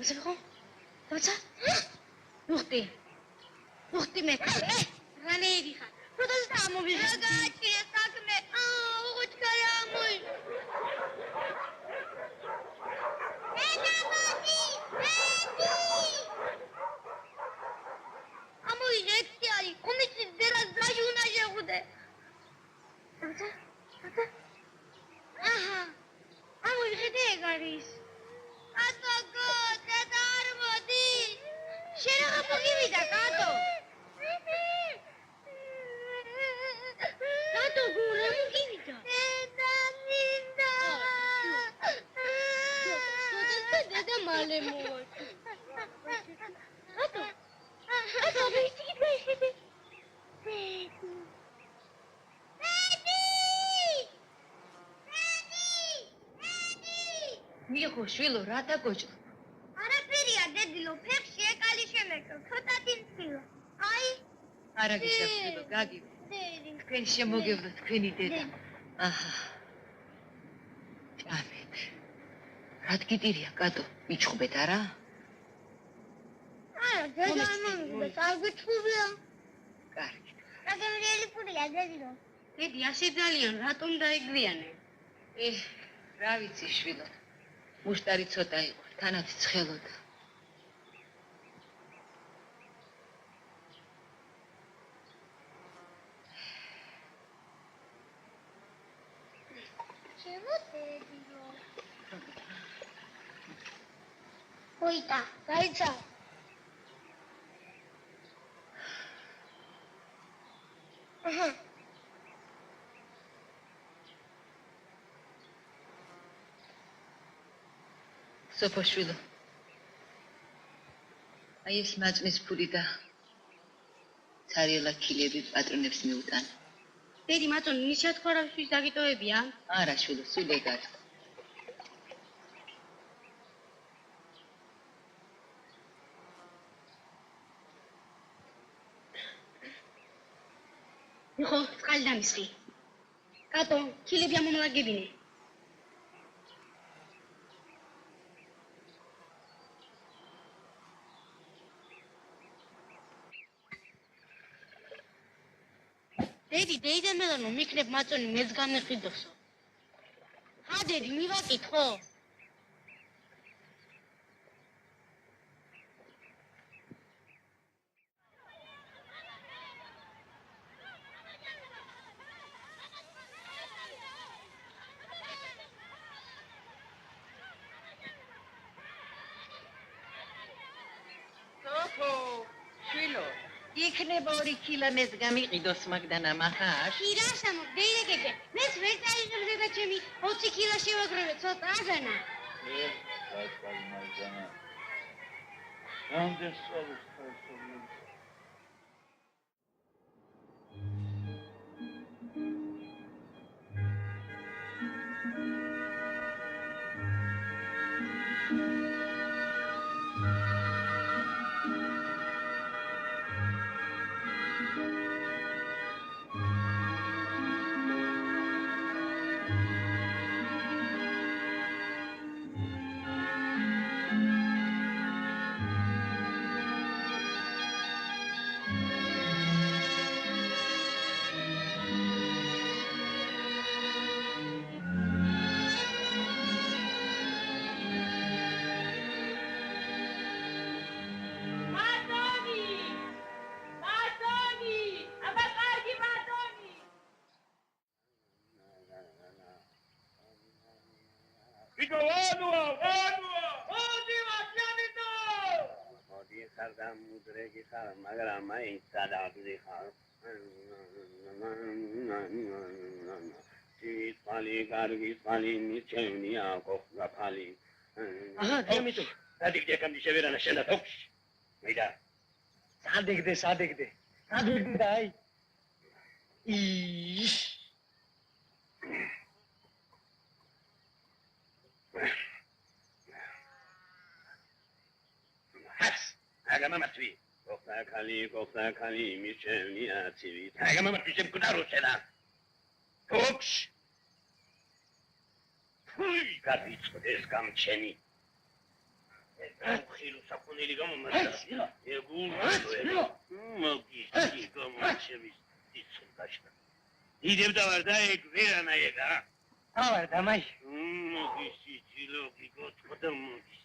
Abzego. Dacha? Ukhti. Ukhti me. Rane dikha. Protesta amovi. Ragazzi, sakme. Uch karamoy. Amoy rekti ali. Komisi deraz dajuna jegude. Dacha? Dacha? Aha. Amoy khede garis. Atoko, dedar modi. Shera kapogi vida kato. Kato gura mugi vida. Deda. Deda male mo. Kato. Kato beti beti. Მიიღო შვილო რა დაგოჭო? არაფერია დედილო, ფეხში ეკალი შემეკრ, ცოტათი მცირა. აი, არა გიშევშვილო, გაგივე. თქვენ შემოგევლოთ თქვენი დედა. აჰა. ჭამეთ. რა გიტირია კატო? მიჩხუბეთ არა? არა, დედა მომიგდა, სარგეჩხუბია. კარგი. რაგემრიელი პურია დედილო. დედი, ასე ძალიან რატომ დაეგვიანე? რა ვიცი შვილო. მუშტარი ცოტა იყო, თანაც ცხელოდა. შემოდედილო. ოიტა, გაიცა. აჰა. სოფოშვილო. აი ეს მაწყნის ფული და ცარიელა ქილები პატრონებს მიუტან. დედი მაწონი ნის შეთქორავისთვის დაგიტოვებია? არა შვილო, სულ ეგად. ნახო, წყალი დამისხი. კატო, ქილები ამომლაგებინე. დედი, დეიდან მელანო მიქნებ მაწონი მეც განეყიდოსო. ხა დედი, მივაკითხო. სოფო, შვილო. იქნება 2 კილა მეც გამიყიდოს მაგდან ამახაშ. ირაშამო, დეიდეკეკე, მეც ვერ წაიღებდე და ჩემი 20 კილა შევაგროვე, ცოტა აგანა. კაცკალი მაგდანა. რამდენ სწავლობს თავისუფლად? Sadegde. Dai. Gofta kali micheni atiri. Agama matvisem kudaro sena. Oks. Hui, gadits des gamcheni. ხილო საფონელი გამომართა. ეგულ მოგიჩი გამოჩემის ისულაშა. იდევდა ვარ და ეგ ვერანა ეგა. ავარ და მაი. მოგიჩი ჯილოგი გოთქდა მოგიჩი.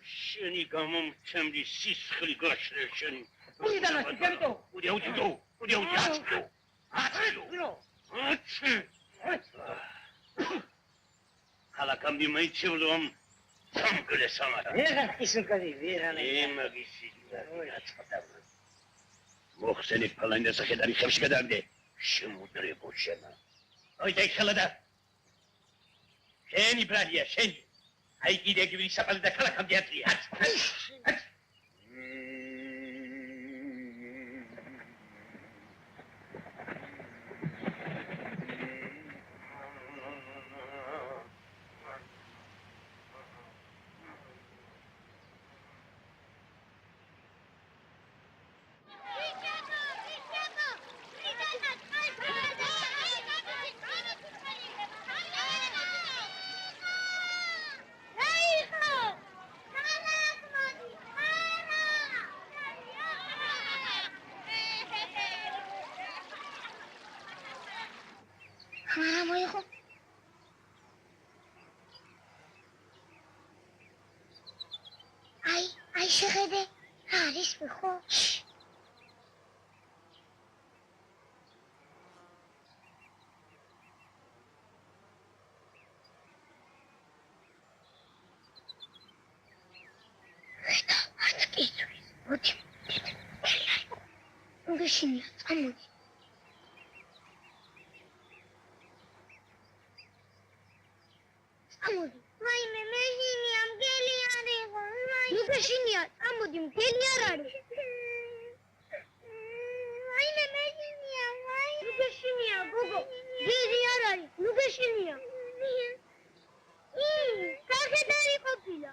შენი გამომჩემდი სისხლი გაშრე შენი. უდანა სიგარეტო. უდიაუდო. ხალაკამდი მაიჩევლომ სამგლე სამარა. ეხა ისუკადი ვერანა. მაგისი დაწყდა. მოხსენი ფალაინდა სახედარი ხევში გადაგდე. შემუდრებო შენა. ოი დაიხალადა. შენი ბრალია შენი. აი კიდე გივი საფალი და ხალაკამდი აწია. აი შეხედე, არის ხო? გაშინია, წამოდი. წამოდი. ვაიმე, მეშინია, მგელი არ იყო. ნუ გაშინია, წამოდი, მგელი არ არის. ვაიმე, მეშინია, ვაიმე. ნუ გაშინია, გოგო. მგელი არ არის. ნუ გაშინია. სახედარი ყოფილა.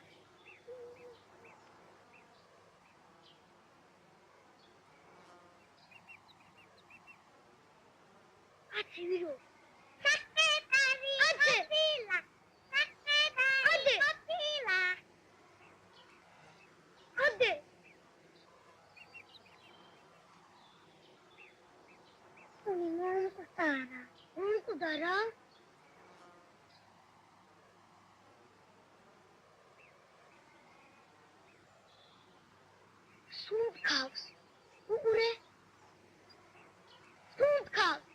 აცი ვირო. სახედარი ყოფილა. სახედარი ყოფილა. ოდე. მონკუტარა. სუნთქავს. უყურე. სუნთქავს.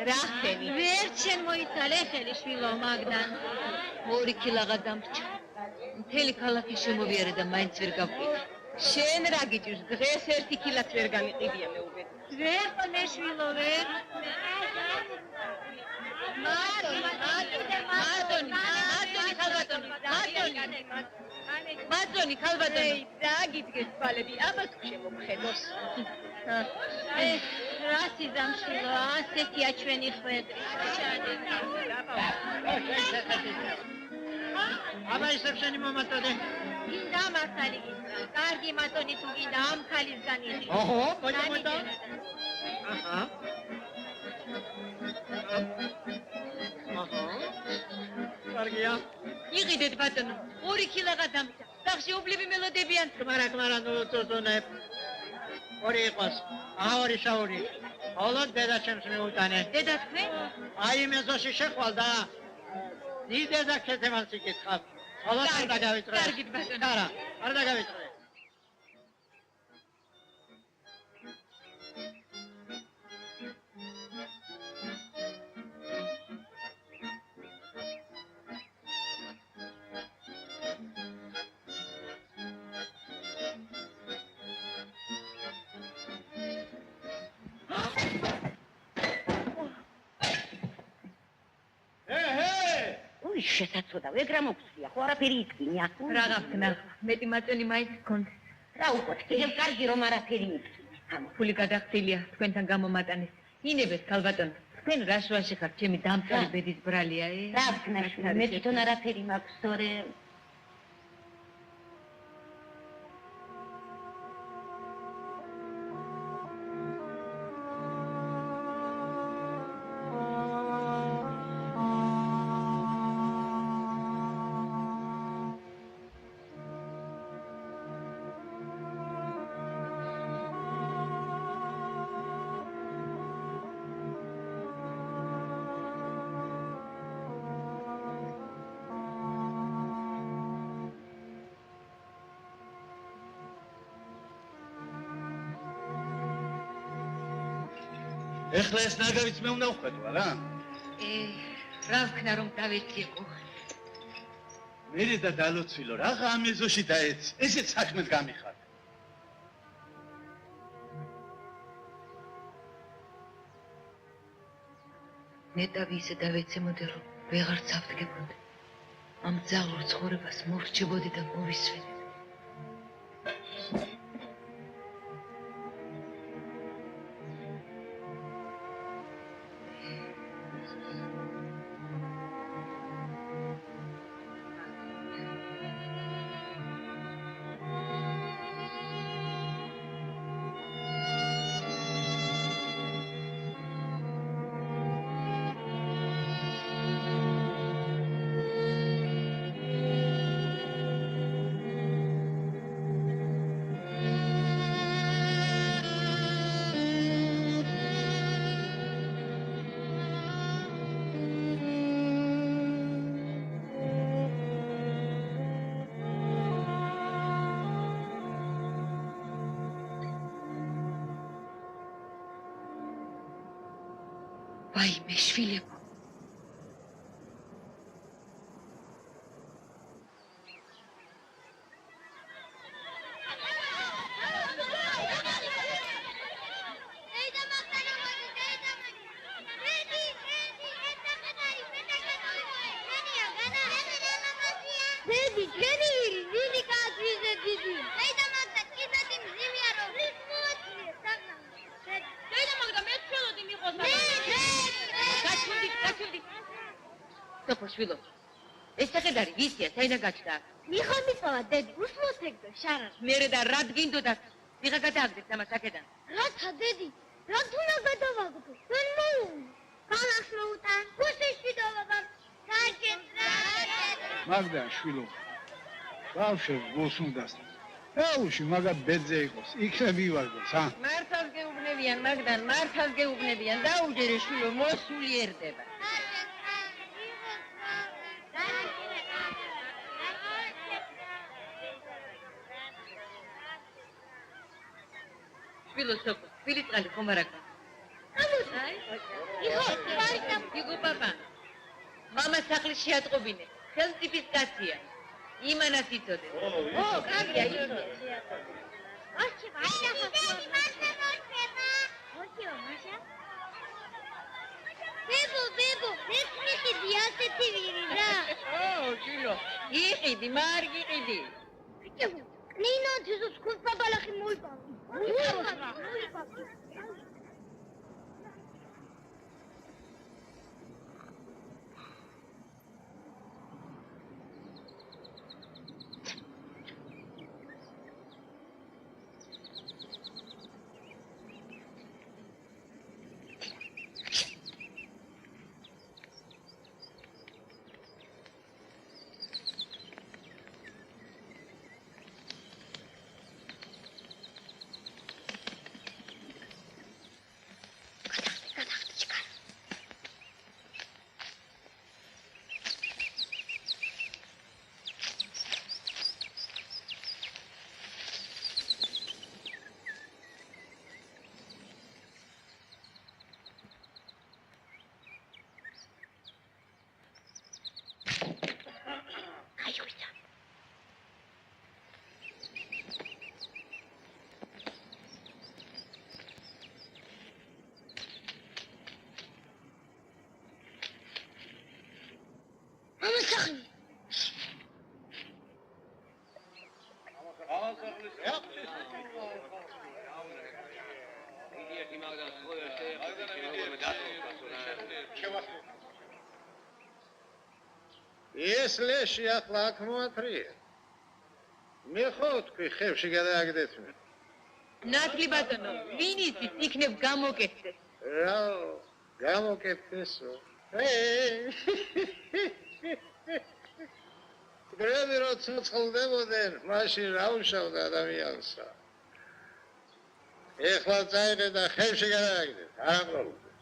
რახელი ვერჩენ მოიცალე ხელი შვილო მაგდან 2 კილოგა დამრჩა მთელი ქალაქი შემოვიარე და მაინც ვერ გავყიდე შენ რა გიჭირს დღეს 1 კილოც ვერ გამიყიდია მეუბედ ვერ მე შვილო ვერ მადონი ხალბატონი რა გიდგეს თვალები ამას შემოგხედოს რასი დამშილო ასეთია ჩვენი ხვედრი აბა ისევ შენი მომაწოდე გინდა მასალი გინდა კარგი მადონი თუ გინდა ამ ქალისგან იღი ოჰო მოიда აჰა კარგია იყიდეთ ბატონო 2 კილოგა დამჭა სახში უბლები მელოდებიან კმარა ნუ ორი იყოს აური შაური ხოლოდ დედა ჩემს მიუტანე დედა თქვენ აი მეზოში შეხვალ და დიდედა ქეთემანს იკითხავ ხოლოდ არ დაგავიწყე კარგით ბატონო არა არ დაგავიწყე ვის შესაძლოა, ეგ რა მოგწია, ხო არაფერი იტკინია. რა გაქვნა? მეტი მაწონი მაინც გქონდა. რა უკვე, კიდევ კარგი რომ არაფერი იტკინია. ფული გადახდილია თქვენთან გამომატანეს. ინებეს ქალბატონო. თქვენ რა შუაში ხართ, ჩემი დამწარი ბედის ბრალია, რა ვქნა, მე თვითონ არაფერი მაქვს, თორე ეხლა ეს ნაგავიც მე უნდა ვხედვა რა. რა ვქნა რომ დავეციეკო. მერე და დალოცვილო, რაღა ამ ეზოში დაეცი. ესეც საქმეს გამიხარ. ნეტავი ისე დავეცემოდე რომ ვეღარ წავდგებოდი. ამ ძალურ ცხოვრებას მორჩებოდი და მოვისვენე. ვაიმე შვილებო. შვილო. ეს შეხედარი ვისია, საიდან გაჩნდა? მიხამიწავა დედი, უსმოთ ეგ და შარარ. მერე და რა დგინდოდა? ვიღა გადააგდეთ ამას აქედან. რათა დედი, რა თუნა გადავაგდო? ვერ მოუნ. განახს მოუტან. გუშეში დავაბარ. საჭეთ რა. მაგდა შვილო. ბავშვი გოსუნდას. აუში მაგა ბედზე იყოს. იქნებ ივარდეს, ა? მართალ გეუბნებიან მაგდან, მართალ გეუბნებიან. დაუჯერე შვილო, მოსულიერდება. ფილოსოფი, ფილიწყალი ხომ არა გქონდა? იგო პაპა. მამა სახლის შეატყობინე. ხელმწიფის კაცია. იმანას იწოდე. ო, კარგია, იცოდე. ოჩება, ოჩება, მაშა. ბებო, მეკნიხიდი ასეთი ვირი რა. ო, შვილო, იყიდი, მარ გიყიდი. ბიჭო, ნინო ძუძუს ქულპაბალახი მოიპავა. მოიპავა. ეს ლეში ახლა აქ მოათრია. მე ხო თქვი ხევში გადააგდეთ მე. ნათლი ბატონო, ვინ იცის, იქნებ გამოკეთდეს. რა გამოკეთდესო? გრები რო ცოცხლდებოდნენ, მაშინ რა უშავდა ადამიანსა. ეხლა წაიღე და ხევში გადააგდეთ, არ ამყოლდეს.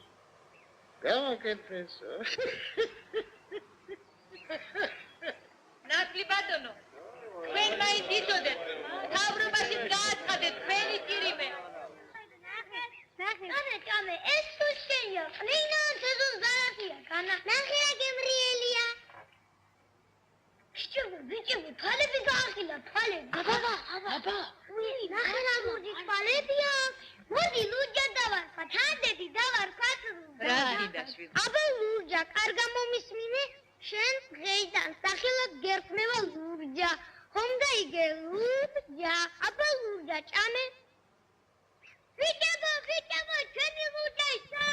გამოკეთდესო? ნათლი ბატონო, თქვენ მაინც იცოდეთ, მთავრობაშიც გააცხადეთ თქვენი ტირიმე. ნახე, კამე, ეს თუ შენია, ყლინა სეზონს დარაფია, განა. ნახე, გემრიელია. ბიჭო, თვალები გაახილა, თვალები. აბა. ნახე რა მოდი თვალებია. მოდი ლურჯა დავარქვა, თანდები დავარქვა. რა დიდაშვილი. აბა ლურჯა, კარგა მომისმინე. შენ დღეიდან სახელად გერქმევა ლურჯა. ხომ გაიგე ლურჯა, აბა ლურჯა ჭამე. ვიკებო, ჩვენი ლურჯა ისო.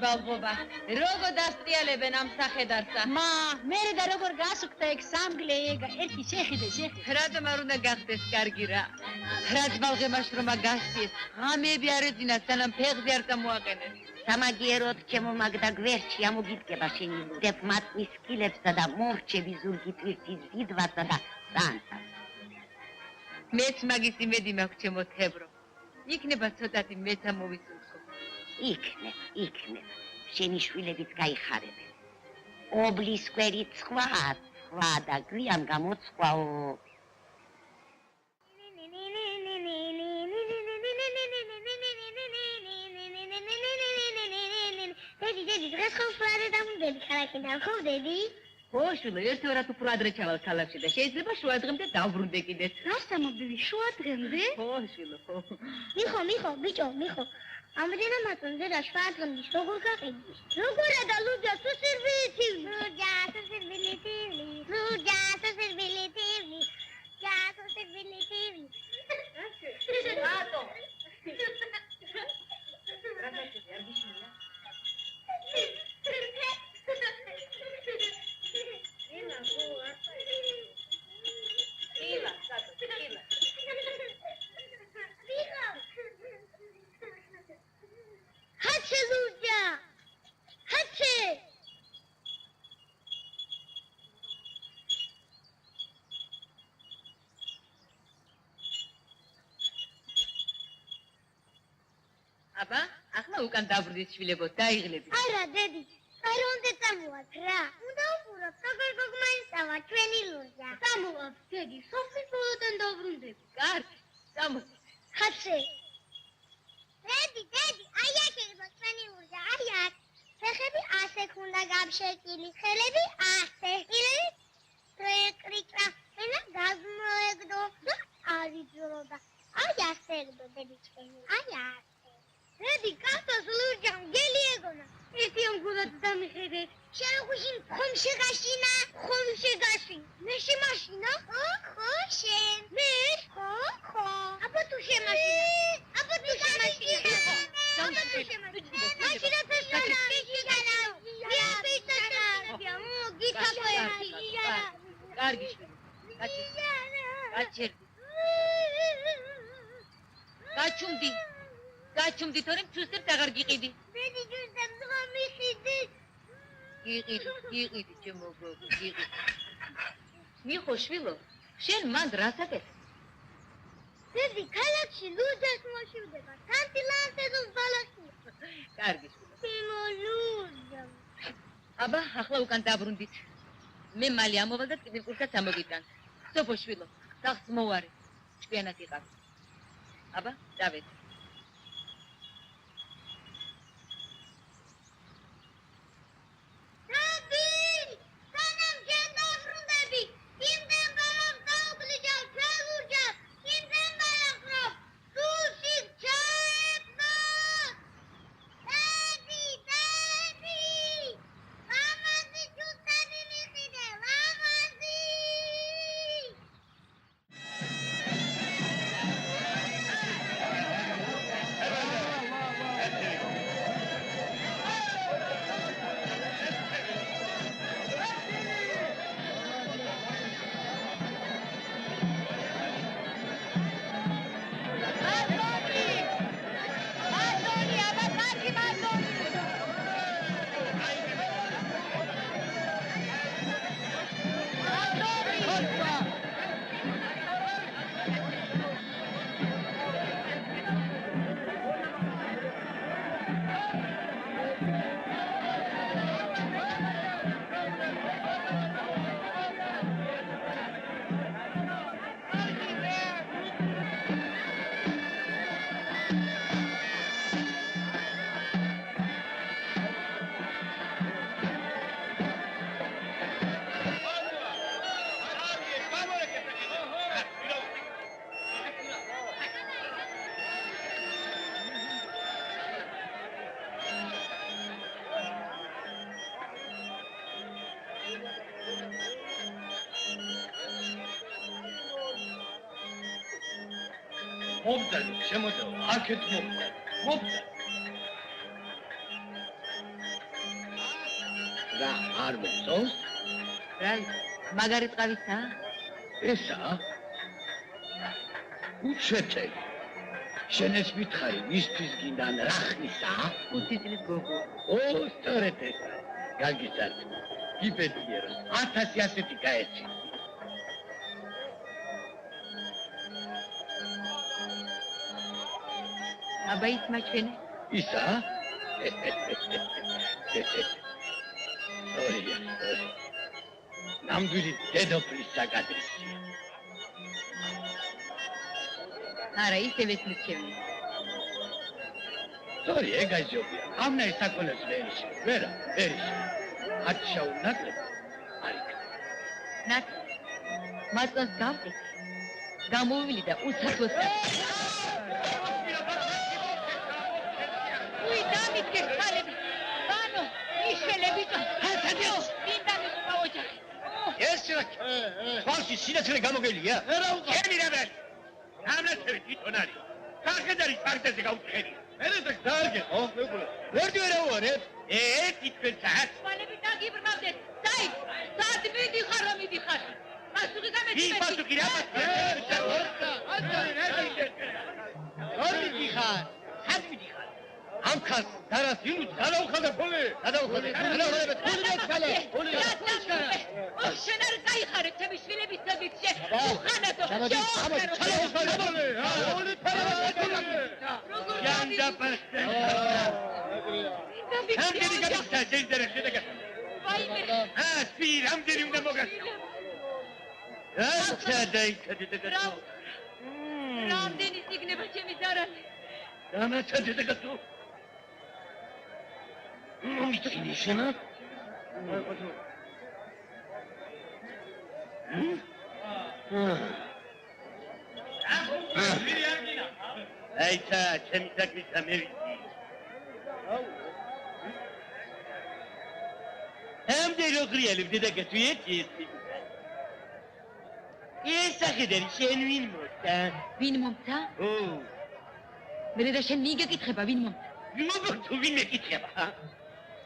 ბალღობა. როგორ დასტრიალებენ ამ სახედარსა? მერე და როგორ გასუქდა ეგ სამგლე ეგ ერთი შეხედე. რატომ არ უნდა გახდეს კარგი რა? რაც ბალღემას რომა გასწიეს, ღამეები არ ეძინათ, სანამ ფეხზე არ წამოაყენეს. სამაგიეროდ ჩემო მაგდა გვერდში ამოგიდგება შენი ლუდებ მათმის სკილებსა და მორჩები ზურგი ტვირთის დიდვასა და სანსას. მეც მაგის იმედი მაქვს ჩემო თებრო. იქნება ცოტათი მეც ამოვისურვო. იქნებ. შენი შვილებიც გაიხარებენ. ობლის კვერი სხვა და გვიან გამოცხვაო. დედი, დღეს ხო ფრადე დამდები ქალაქიდან, ხო დედი? ხო, შვილო, ერთვარად უფრო ადრე ჩავალ ქალაქში და შეიძლება შუა დღემდე დავბრუნდე კიდეც. რას ამობები, შუა დღემდე? ხო, შვილო, ხო. მიხო, ბიჭო. ამდენა მათონზე და შუა დღემდე როგორ გაყიდი? როგორა და ლუჯა სუსირბილითივი. რატო? აბა, ახლა უკან დაბრუნდით შვილებო, დაიღლები. არა, დედი, არ უნდა წამოვათ რა. უნდა უყუროთ, როგორ გოგმაინსავა ჩვენი ლურჯა. წამოვათ, დედი, სოფლის ბოლოდან დავბრუნდები. კარგი, წამოდი. ხაცე. დედი, აი აქ იყო ჩვენი ლურჯა, აი აქ. ფეხები ასე ქონდა გამშეკილი, ხელები ასე. ილები პრეკრიკრა, ენა გაზმოეგდო და ავიძროდა. აი ასე ეგდო დედი ჩვენი. აი აქ. დედი, კაცოს ლურჯამ გელი ეგონა. ერთი ამგულად დამიხედე. შენ ხუშინ ხომში გაშინა? ხომში გაშინ. მე შემაშინა? ხო, შენ. მე? ხო. აბა თუ შემაშინა. მაშინა თაშანა. კარგი შვილი. გაჩერდი. გაჩუმდი, თორემ ჩუსტებს აღარ გიყიდი. დედი ჩუსტებს ხომ მიყიდი? გიყიდი, ჩემო გოგო, გიყიდი. მიხო შვილო, შენ მანდ რას აკეთებ? დედი, ქალაქში ბიჭი ლუძას მოშივდება სანტილანტეზოს ბალაში კარგი. სიმოლუზა აბა, ახლა უკან დაბრუნდით. მე მალე ამოვალ და წინ კურსად ამოგიტანთ. სოფოშვილო, სახლს მოვარე. ჭკვიანად იყავ. აბა, დავეთ. მომდალო, შემოდაო, აქეთ მომდალო. და არ მოწონს? რა, მაგარი წყავისა? ესა? უჩეთე. შენ ეს მითხარი, ვისთვის გინდა რა ხნისა? 5 წლის გოგო. ო, სწორედ ესა. გაგიზარდ. იბედიეროს 1000 ასეთი გაეცი. აბა ის მაჩვენე. ისა? ოია. ნამდვილი დედოფლის საკადრისია. არა, ისევ ეს მიჩვენე. Sorry, ეგაიზობია. ამნა ის საკონეს ვერიში. ვერა, ვერიში. ათშაუ ნაკლები. არიქ. ნაკ. მასწავს გავყით. გამოვილი და უსახლოს. უი, დამიდგე ხალები. ბანო, იშველები და ჰათადიო, ინდამის გაოჯახი. ეს რა? ხალხი სინაცრე გამოგელია? რა უყო? ჩემი რაბერ. ამნაცები თვითონ არის. სახედარი ფაქტებზე გაუწხედი. მერე დაარგეყო, მეგობრებო. ვერდი ვერავარებ. თვითონ საათ. ხალები დაგიბრმავდეთ. დაი, საათ მიდიხარ, რომ მიდიხარ. მასუღი გამეცი. ის მასუღი რა მასუღი? არ მიდიხარ. სად მიდიხარ? ამ ხალხ დარას ინუც გადაუხადე ფული. გადაუხადე. ფული დაცალე. ფული. შენ არ გაიხარებ ჩემი შვილების ზოგიჩე. უხანათო. რამდენი სიგნება ჩემი ზარალი. დამაცადე მომიწინე შენა? აიცა, ჩემი საქმის ამერიკი. ამდენ როგორიალებ დედაკაცო ერთი. ეს სახედარი შენ ვინ მოხდა? ვინ მომცა? ო, მე და შენ მიგეკითხება ვინ მომცა? მოგწუ ვინ მეკითხება?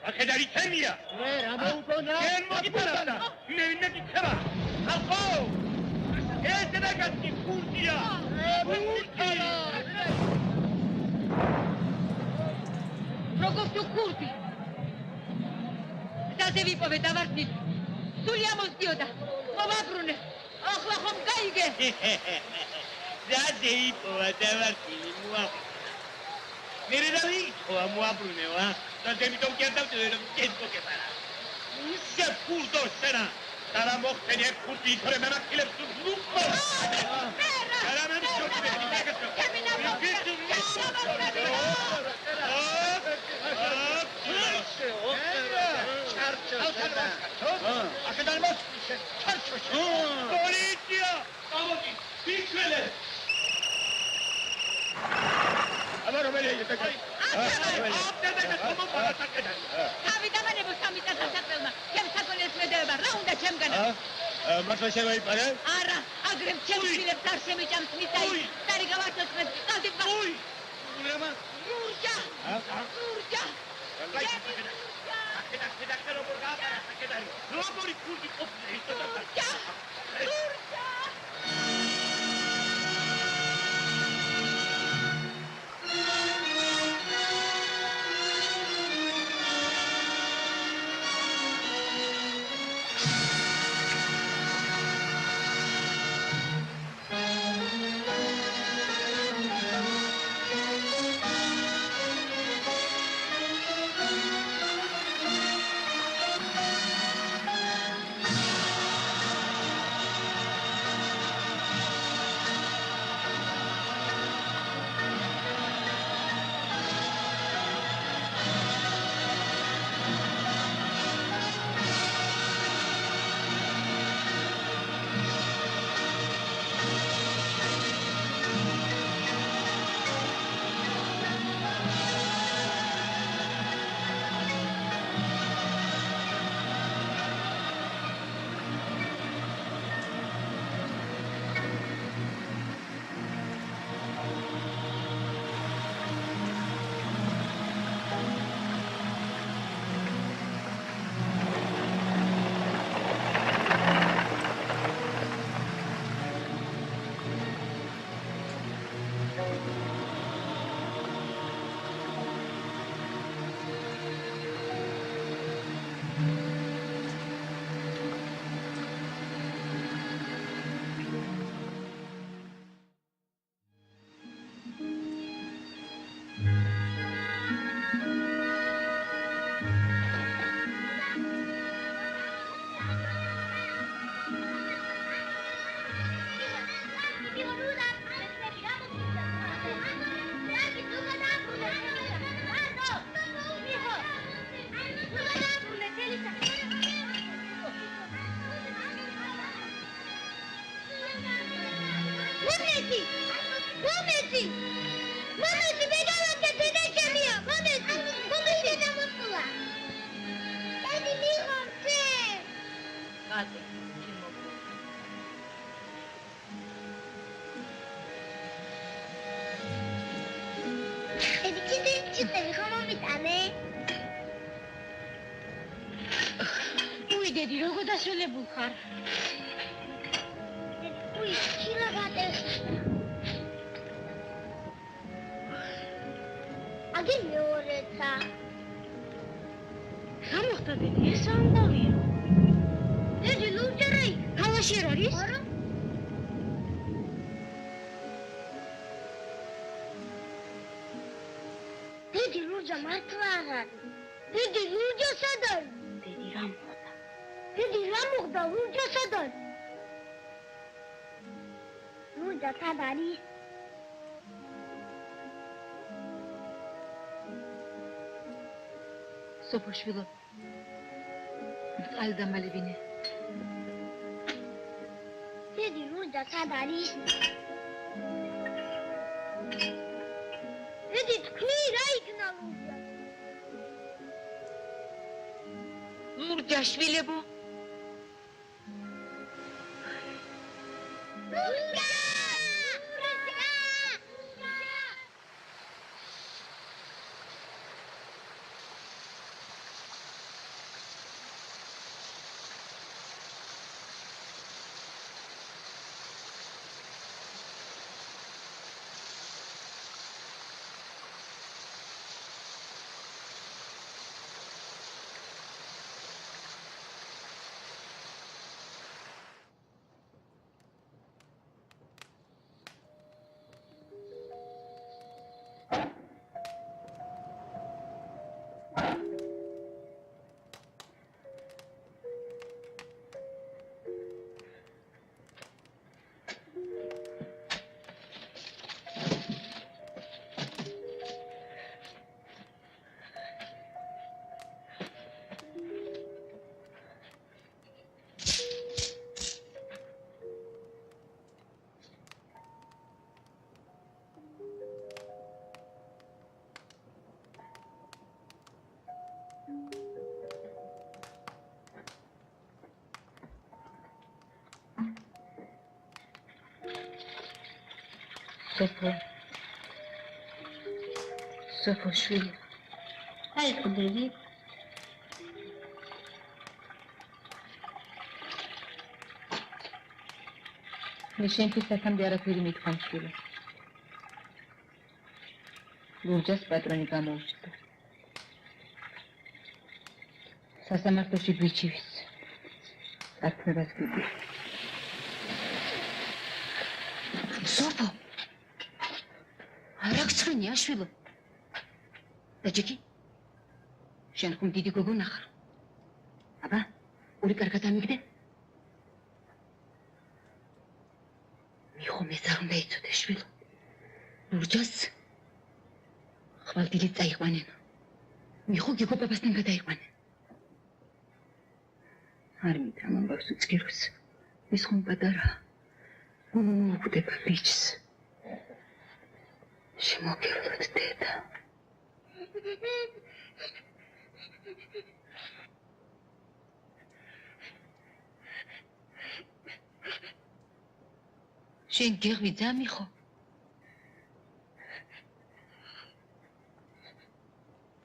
სახედარი ჩემია. მე რა მოუკონა? შენ მოგიწევდა. მე ვინ მეკითხება? ახო! ეს დედაკაცი ქურდია. ქურდია. როგორ თუ ქურდი? გზაზე ვიპოვე დავარდნით. სული ამოსდიოდა. მოვაბრუნე. ახლა ხომ გაიგე? Zadeipova davartini muapi. Mere daviipova muabruneva. Zadevitom chiardavtelo chiesto che farà. Sia curdo sena. Sarà mohtene curdi tore me makkilem su lupo. Sarà me mischoti me di tagato. Polizia! Piccole! Allora me lei te kai. მართლა შევაიპარე? არა, აგრემ ჩემს შვილებს არ შემეჭამს მისაი. დარი გავართოთ qaldi უი! ურემა? რურჯა! რურჯა! როგორი კურდი ყოფილი ის და რურჯა! რურჯა! დედი, როგორ დასრულებულ ხარ? უი, ჩილა გატეხ. აგი მეორეცა. გამოხდა დედი, ეს ამბავია. დედი, ლურჯერაი, ქალაქში არ არის? არა. დედი, ლურჯა მართლა არ არის. დედი, ლურჯა სად არის? დედი რა მოხდა? დედი, რა მოხდა? ლურჯა სად არის? ლურჯა სად არის? სოფოშვილო. მწყალი დამალივინე. დედი, ლურჯა სად არის? დედი, თქვი რა იქნა ლურჯა? ლურჯა შვილებო. ლურჯა! სოფოშვილი. აი ხდები. მე შენთვის აქამდე არაფერი მithქვამშვილი. ლურჯას პატრონი გამოუჩნდა. სასამართლოში გვიჩივის. არქმებას გიდი. სოფო! არა გცხრინია, შვილო. დაჯექი? შენ ხომ დიდი გოგო ნახარ. აბა, ორი კარგად ამიგდე? მიხომ ეს არ უნდა იცოდე, შვილო. ლურჯას ხვალდილით წაიყვანენ. მიხო გიგო პაპასთან გადაიყვანენ. არ მითხრა მომბავს უცგიროს. ის ხომ პატარა. უგდება ბიჭს. შემოგევლოთ დედა. შენ გეღვიძა მიხო?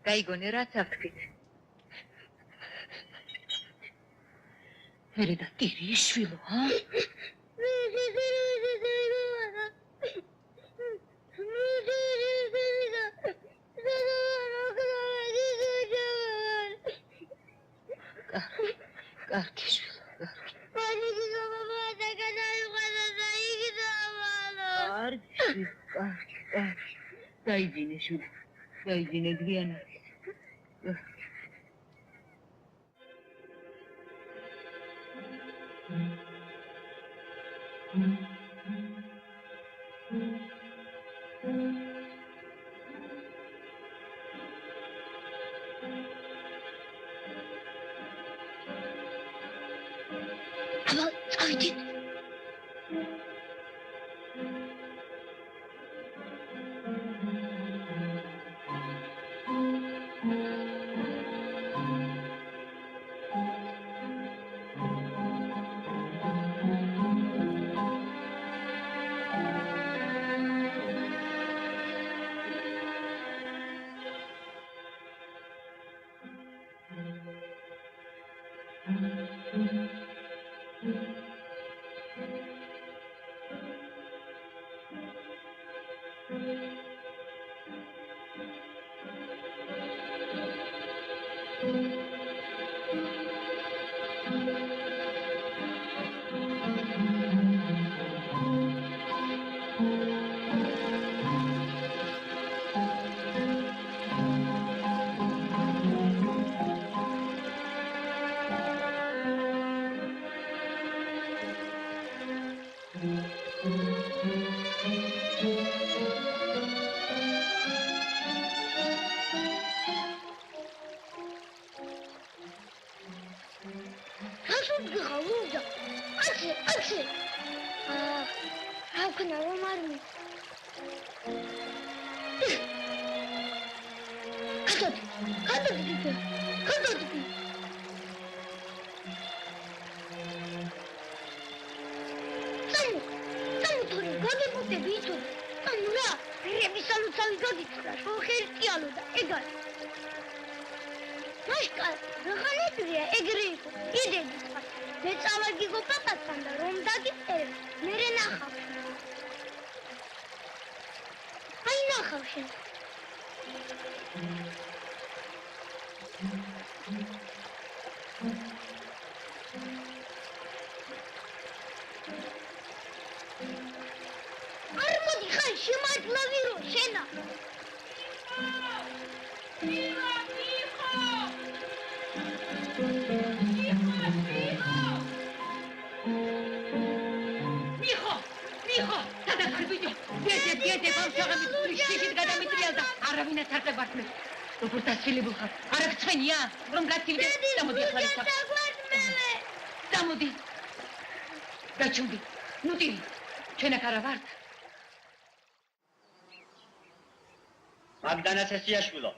გაიგონე რაც ავთქვით. ერედა ტირი შვილო, ჰა? კარგი შვილო. კარგი. დაიძინე შვილო. დაიძინე გვიანად. აბა, წავიდით. მაგდანა სესიაშვილო.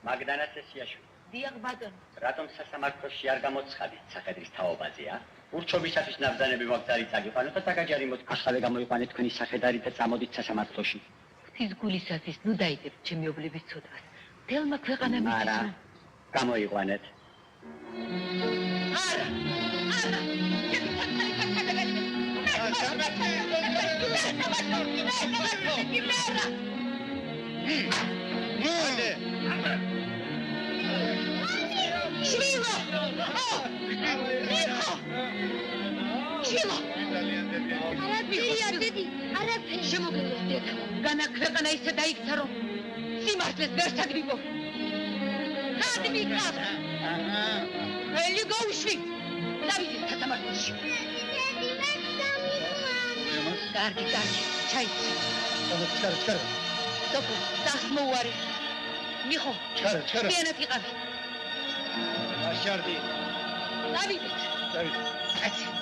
მაგდანა სესიაშვილო. დიახ ბატონო. რატომ სასამართლოში არ გამოცხადეთ სახედრის თაობაზეა? ურჩობისათვის ნაბრძანები მოგზარი წაგიყვანოთ და დაგაჯარი მოთ. ახლა გამოიყვანეთ თქვენი სახედარი და წამოდით სასამართლოში. ღვთის გულისათვის ნუ დაიდებთ ჩემი ობლების ცოდვას. თელმა ქვეყანამ არა, გამოიყვანეთ. არა. შვილო! არაფერია დედი, არაფერი. შემოგეძლოს დედა, განა ქვეყანა ისე დაიქცა, რომ სიმართლეს ვერ საგრიბო. ხად მიყავს. ველი გაუშვი. დავიდეთ სასამართლოში. კარგი, ჩაიცი. ჩქარა. სოფო, დასმოუარი. მიხო. ჩქარა. დიანად იყავი. აშარდი. დავიდეთ. კაცი.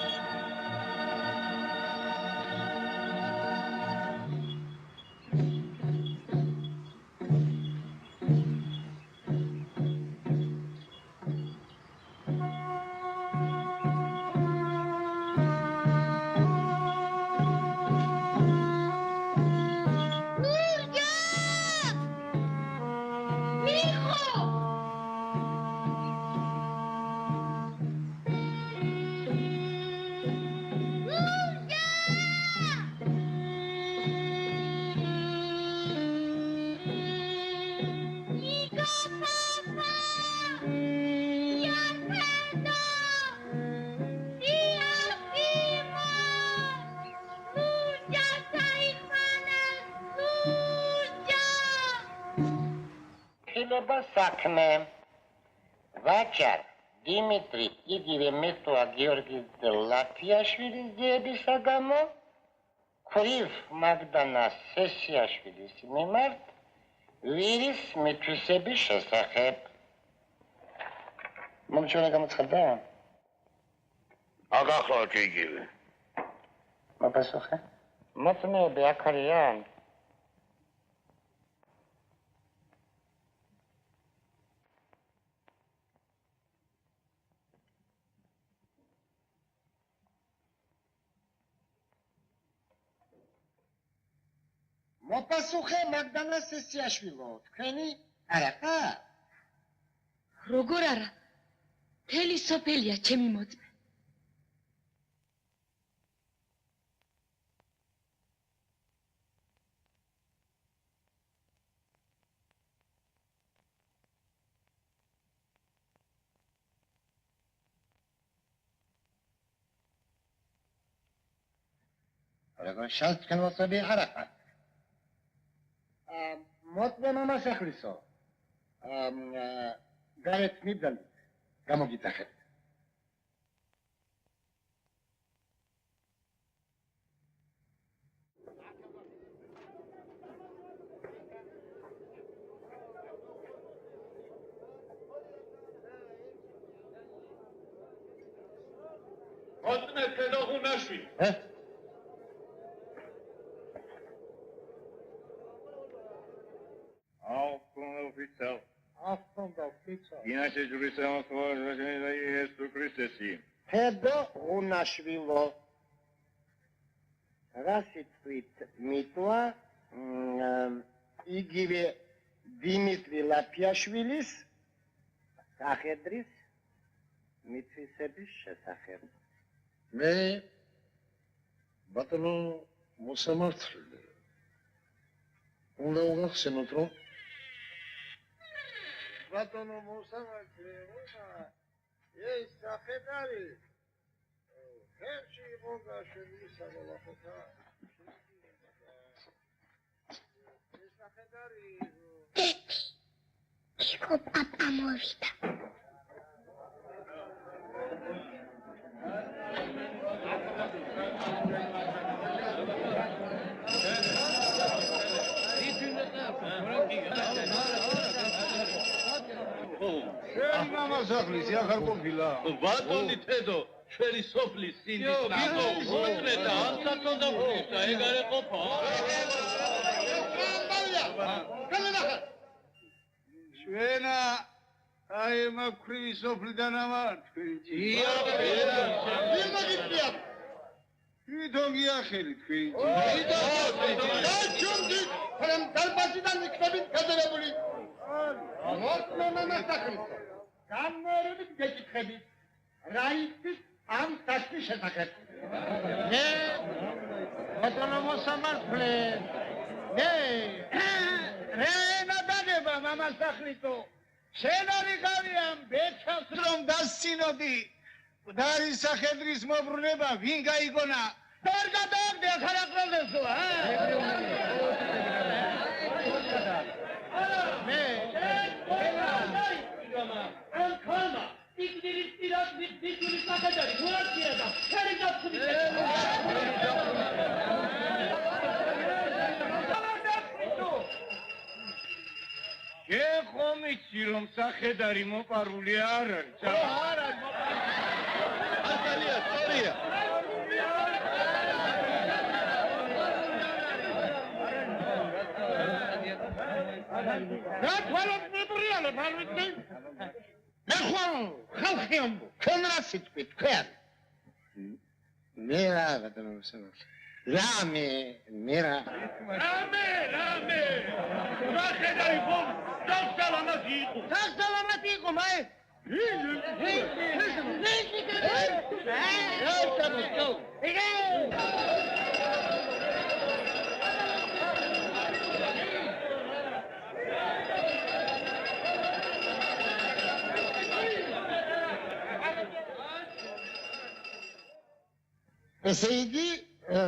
საქმე ვაჭარ დიმიტრი იგივე მეტოა გიორგი ლაფიაშვილის ძეების საგამო ქრივ მაგდანა სესიაშვილის მიმართ ვირის მითვისების შესახებ მომჩვენა გამოცხადდა აგახლავთ იგივე მოპასუხე მოწმეები აქ არიან მოპასუხე მაგდანა სესიაშვილო, თქვენი არა ხარ? როგორ არა? მთელი სოფელია ჩემი მოწმე. როგორ შალ თქვენ მოწმეები არა ხარ? მოწმე მამასახლისო გარეთ მიბდალით გამოგიტახეთ მოწმე თედოღუნაშვილი Inače ću samo svoje željenje da je Jesu Kristesi. Pedo Runašvilo. Rasitvit mitla იგივე დიმიტრი ლაფიაშვილის სახედრის მითვისების შესახებ. მე ბატონო მოსამართლე. უნდა უგახსენოთ რომ ბატონო მოსამართლე ეს სახედარი ხელში იყო გაშვებული საბოლოოთა ეს სახედარი იქო პაპა მოვიდა. შენ მამასახლის ახალ ყოფილა. ბატონი თედო ჩვენი სოფლის სინდის ნაკო მოწმე და ამსაც უნდა ღვთისა ეგ არ ეყოფა ჩვენა აი მაქვრივი სოფლიდან ამარ თქვენ თვითონ გიახელი თქვენ ხომ დალბაზიდან იქნებით გადარებული. მოწმე მამასახლისო. გამერებით გეკითხებით. რა იცით ამ დასტის შესახებ? ბატონო მოსამართლე. რენა დადება მამასახლისო. შენ არი გავიან ბეჭავს რომ დასცინოდი. მკვდარი სახედრის მობრუნება ვინ გაიგონა? დარ გადააგდე ხალხელსო, ამ ხალმა იქნირის პირად მიწვლის ნახატარი მოაქცია და შენი გაფრთხილი ეხომ იცი რომ სახედარი მოპარული არ არის არ არის ასალია სწორია რა თვალოთ მიბრიალებ არ ვიცი მე ხალხიამ ჩვენ რა სიტყვით თქვენ მე რა ბატონო მოსამართლე რამე რა ხედარი ხომ დასალამათი იყო მაე ესე იგი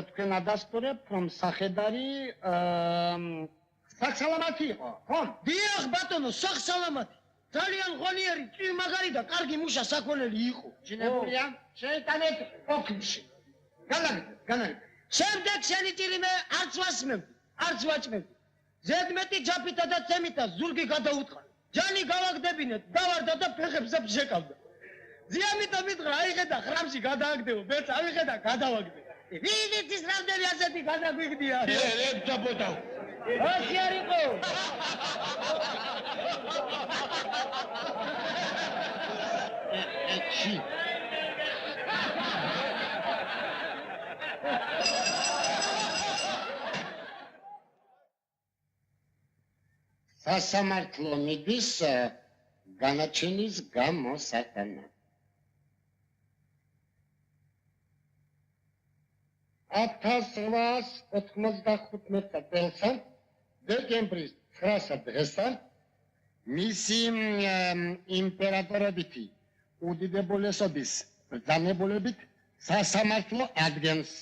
თქვენ ადასტურებთ რომ სახედარი სახსალამათი იყო ხო? დიახ ბატონო სახსალამათი ძალიან ღონიერი ჭირმაღალი და კარგი მუშა საქონელი იყო ჩინებულია შეიტანეთ ოქიმში განაგეთ შემდეგ შენი ჭირიმე არც ვაჭმევდი ზედმეტი ჯაფითა და ცემითა ზურგი გადაუთხარ ჯანი გავაგდებინეთ დავარდა და ფეხებზე შეკავდა ზიამიტა მითხრა აიხედა ხრამში გადააგდებო ბეც ავიხედა გადავაგდე ვინიც რამდენი ასეთი გადაგვიგდია ებძაბოდავ ასე არ იყო ეჩი სასამართლო მიდის განაჩენის გამოსატანა 1895 წელს დეკემბრის 9 დღესთან მისი იმპერატორობითი უდიდებულესობის ბრძანებულებით სასამართლო ადგენს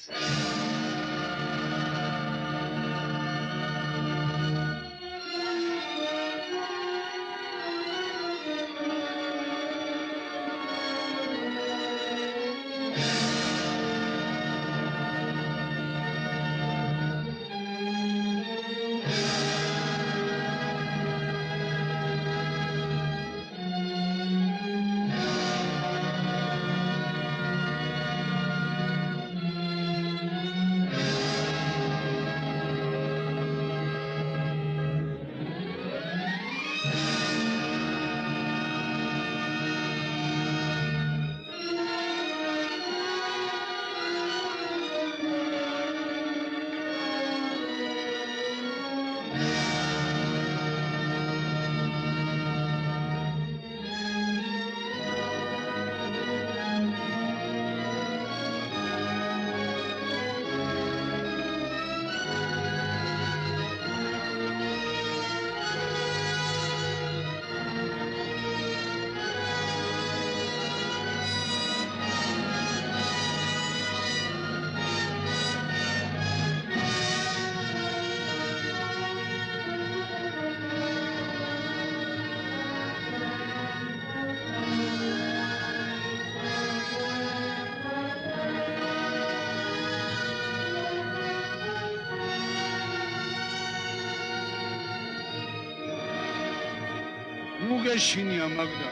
მუგეშინია მაგდა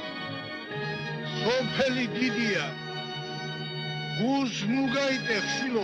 სოფელი დიდია გულს მუგაიტეხ შილო